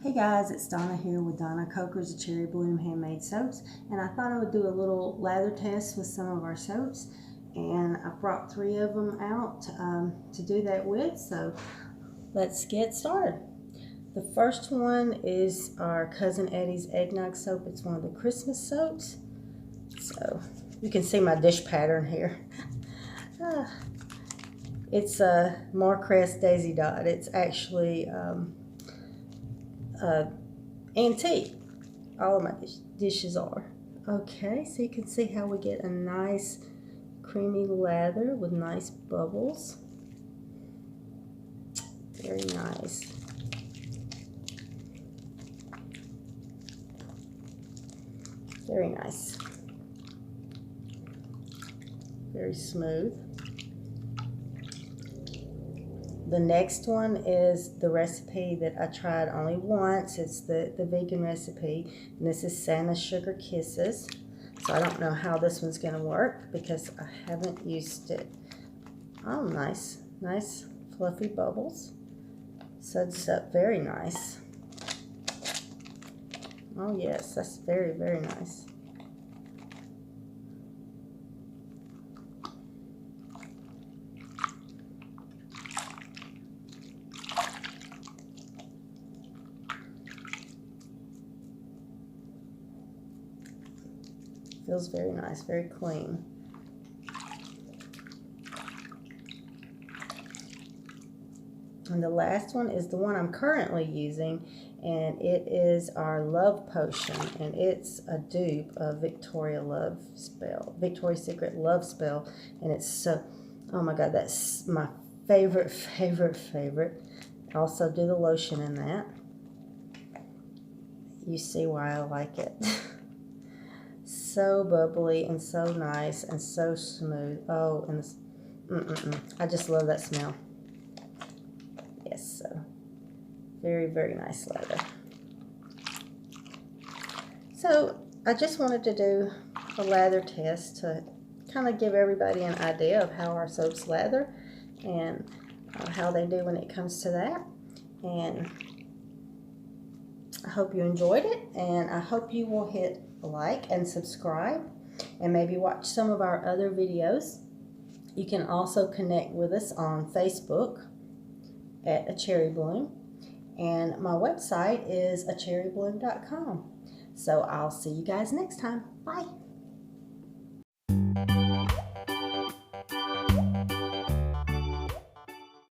Hey guys, it's Donna here with Donna Coker's Cherry Bloom Handmade Soaps, and I thought I would do a little lather test with some of our soaps, and I brought 3 of them out to do that with, so let's get started. The first one is our Cousin Eddie's Egg Nog soap. It's one of the Christmas soaps, so you can see my dish pattern here. It's a Marcrest Daisy Dot. It's actually antique. All of my dishes are. Okay, so you can see how we get a nice creamy lather with nice bubbles. Very nice. Very nice. Very smooth. The next one is the recipe that I tried only once. It's the vegan recipe, and this is Santa Sugar Kisses. So I don't know how this one's going to work because I haven't used it. Oh, nice. Nice fluffy bubbles. Suds up very nice. Oh yes, that's very, very nice. Feels very nice, very clean. And the last one is the one I'm currently using, and it is our Love Potion, and it's a dupe of Victoria's Secret Love Spell, and it's so, oh my god, that's my favorite. I also do the lotion in that. You see why I like it. So bubbly and so nice and so smooth. Oh, and this, I just love that smell. Yes, so very, very nice lather. So I just wanted to do a lather test to kind of give everybody an idea of how our soaps lather and how they do when it comes to that. And I hope you enjoyed it, and I hope you will hit like and subscribe and maybe watch some of our other videos. You can also connect with us on Facebook at A Cherry Bloom, and my website is acherrybloom.com. So I'll see you guys next time. Bye.